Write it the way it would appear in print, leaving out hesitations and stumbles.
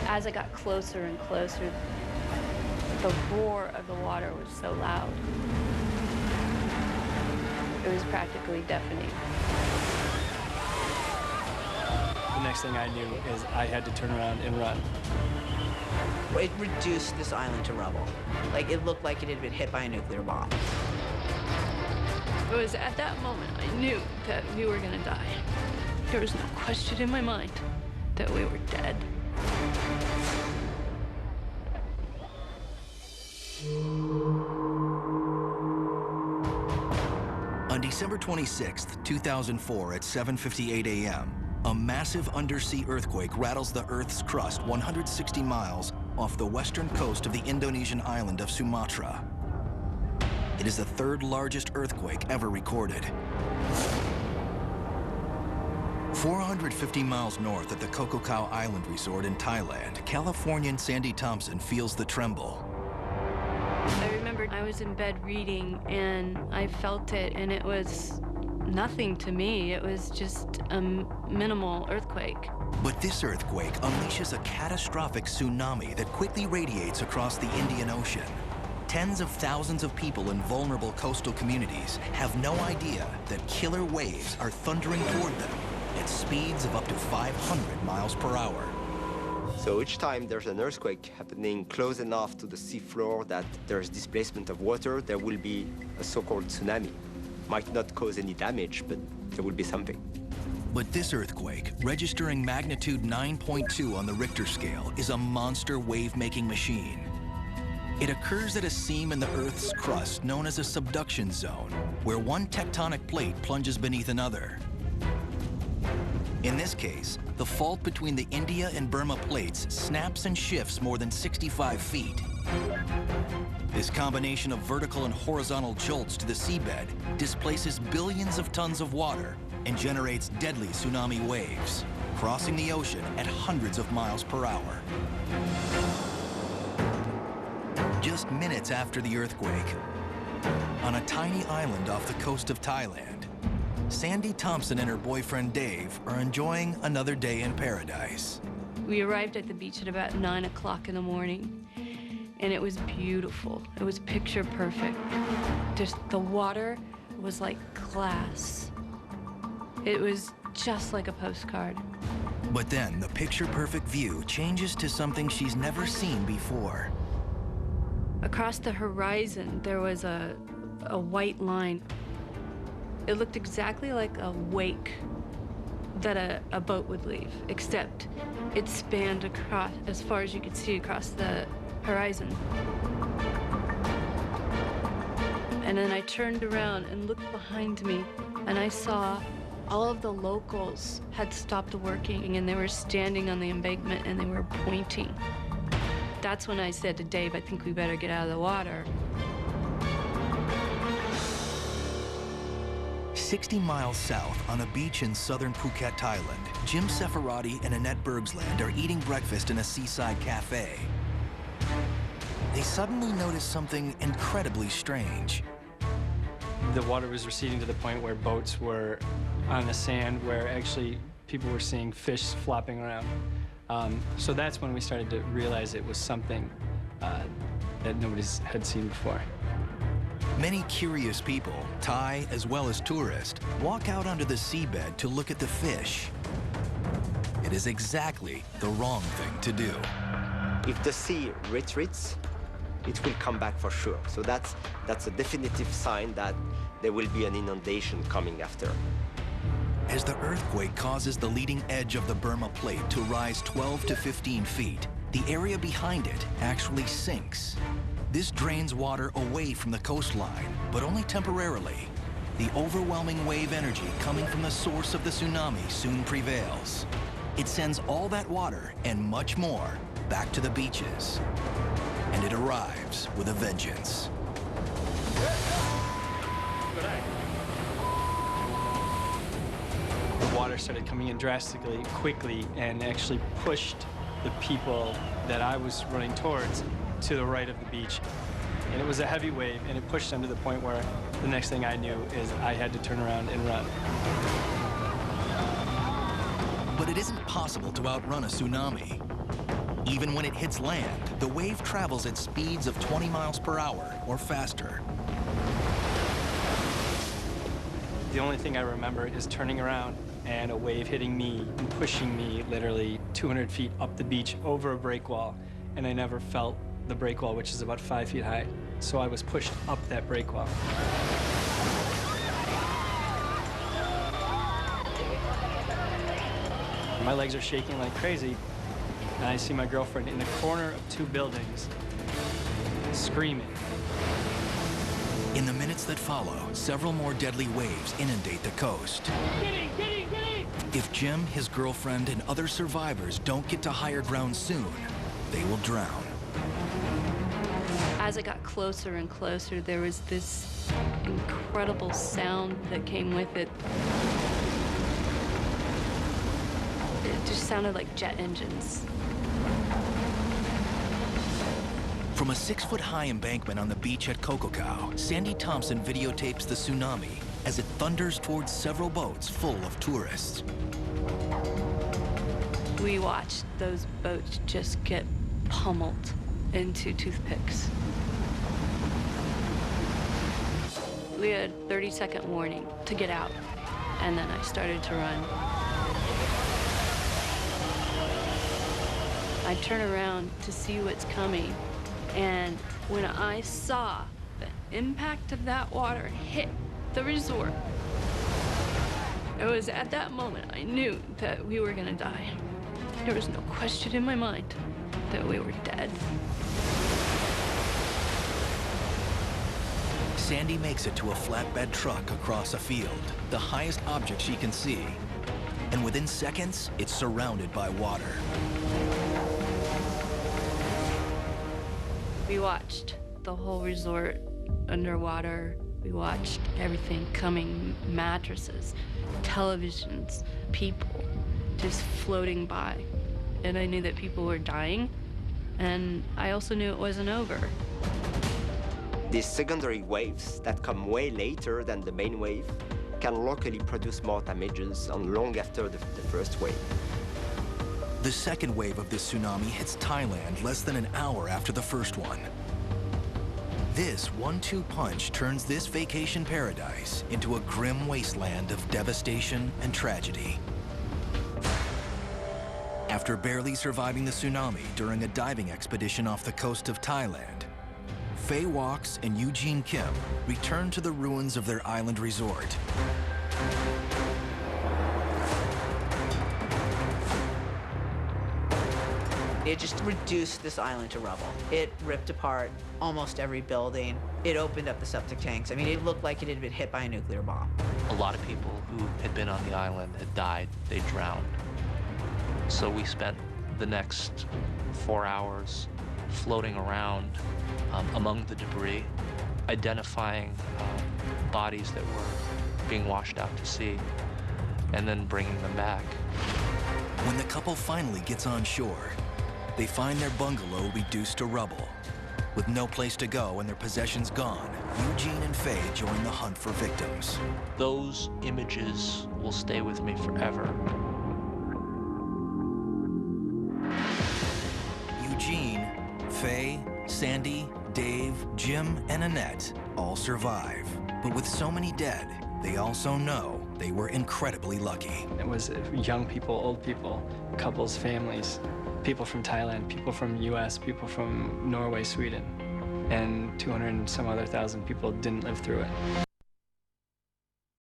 As I got closer and closer, the roar of the water was so loud. It was practically deafening. The next thing I knew is I had to turn around and run. It reduced this island to rubble. Like, it looked like it had been hit by a nuclear bomb. It was at that moment I knew that we were gonna die. There was no question in my mind that we were dead. On December 26th, 2004 at 7:58 a.m., a massive undersea earthquake rattles the Earth's crust 160 miles off the western coast of the Indonesian island of Sumatra. It is the third largest earthquake ever recorded. 450 miles north at the Kokokau Island Resort in Thailand, Californian Sandy Thompson feels the tremble. I remember I was in bed reading and I felt it, and it was nothing to me. It was just a minimal earthquake. But this earthquake unleashes a catastrophic tsunami that quickly radiates across the Indian Ocean. Tens of thousands of people in vulnerable coastal communities have no idea that killer waves are thundering toward them at speeds of up to 500 miles per hour. So each time there's an earthquake happening close enough to the seafloor that there's displacement of water, there will be a so-called tsunami. Might not cause any damage, but there will be something. But this earthquake, registering magnitude 9.2 on the Richter scale, is a monster wave-making machine. It occurs at a seam in the Earth's crust known as a subduction zone, where one tectonic plate plunges beneath another. In this case, the fault between the India and Burma plates snaps and shifts more than 65 feet. This combination of vertical and horizontal jolts to the seabed displaces billions of tons of water and generates deadly tsunami waves, crossing the ocean at hundreds of miles per hour. Just minutes after the earthquake, on a tiny island off the coast of Thailand, Sandy Thompson and her boyfriend Dave are enjoying another day in paradise. We arrived at the beach at about 9 o'clock in the morning, and it was beautiful. It was picture perfect. Just the water was like glass. It was just like a postcard. But then the picture-perfect view changes to something she's never seen before. Across the horizon, there was a white line. It looked exactly like a wake that a boat would leave, except it spanned across, as far as you could see, across the horizon. And then I turned around and looked behind me, and I saw all of the locals had stopped working, and they were standing on the embankment, and they were pointing. That's when I said to Dave, I think we better get out of the water. 60 miles south, on a beach in southern Phuket, Thailand, Jim Sefarati and Annette Bergsland are eating breakfast in a seaside cafe. They suddenly notice something incredibly strange. The water was receding to the point where boats were on the sand, where actually people were seeing fish flopping around. So that's when we started to realize it was something that nobody had seen before. Many curious people, Thai as well as tourists, walk out onto the seabed to look at the fish. It is exactly the wrong thing to do. If the sea retreats, it will come back for sure. So that's a definitive sign that there will be an inundation coming after. As the earthquake causes the leading edge of the Burma plate to rise 12 to 15 feet, the area behind it actually sinks. This drains water away from the coastline, but only temporarily. The overwhelming wave energy coming from the source of the tsunami soon prevails. It sends all that water and much more back to the beaches. And it arrives with a vengeance. The water started coming in drastically, quickly, and actually pushed the people that I was running towards to the right of the beach. And it was a heavy wave, and it pushed them to the point where the next thing I knew is I had to turn around and run. But it isn't possible to outrun a tsunami. Even when it hits land, the wave travels at speeds of 20 miles per hour or faster. The only thing I remember is turning around and a wave hitting me and pushing me literally 200 feet up the beach over a break wall. And I never felt the break wall, which is about 5 feet high. So I was pushed up that break wall. My legs are shaking like crazy, and I see my girlfriend in the corner of 2 buildings, screaming. In the minutes that follow, several more deadly waves inundate the coast. If Jim, his girlfriend, and other survivors don't get to higher ground soon, they will drown. As it got closer and closer, there was this incredible sound that came with it. It just sounded like jet engines. From a 6-foot-high embankment on the beach at Kokokau, Sandy Thompson videotapes the tsunami as it thunders towards several boats full of tourists. We watched those boats just get pummeled into toothpicks. We had a 30-second warning to get out, and then I started to run. I turn around to see what's coming, and when I saw the impact of that water hit the resort, it was at that moment I knew that we were gonna die. There was no question in my mind that we were dead. Sandy makes it to a flatbed truck across a field, the highest object she can see. And within seconds, it's surrounded by water. We watched the whole resort underwater. We watched everything coming, mattresses, televisions, people just floating by. And I knew that people were dying, and I also knew it wasn't over. These secondary waves that come way later than the main wave can locally produce more damages and long after the first wave. The second wave of this tsunami hits Thailand less than an hour after the first one. This 1-2 punch turns this vacation paradise into a grim wasteland of devastation and tragedy. After barely surviving the tsunami during a diving expedition off the coast of Thailand, Faye Walks and Eugene Kim return to the ruins of their island resort. It just reduced this island to rubble. It ripped apart almost every building. It opened up the septic tanks. I mean, it looked like it had been hit by a nuclear bomb. A lot of people who had been on the island had died. They drowned. So we spent the next 4 hours floating around among the debris, identifying bodies that were being washed out to sea, and then bringing them back. When the couple finally gets on shore, they find their bungalow reduced to rubble. With no place to go and their possessions gone, Eugene and Faye join the hunt for victims. Those images will stay with me forever. Eugene, Faye, Sandy, Dave, Jim, and Annette all survive. But with so many dead, they also know they were incredibly lucky. It was young people, old people, couples, families, people from Thailand, people from US, people from Norway, Sweden, and 200 and some other thousand people didn't live through it.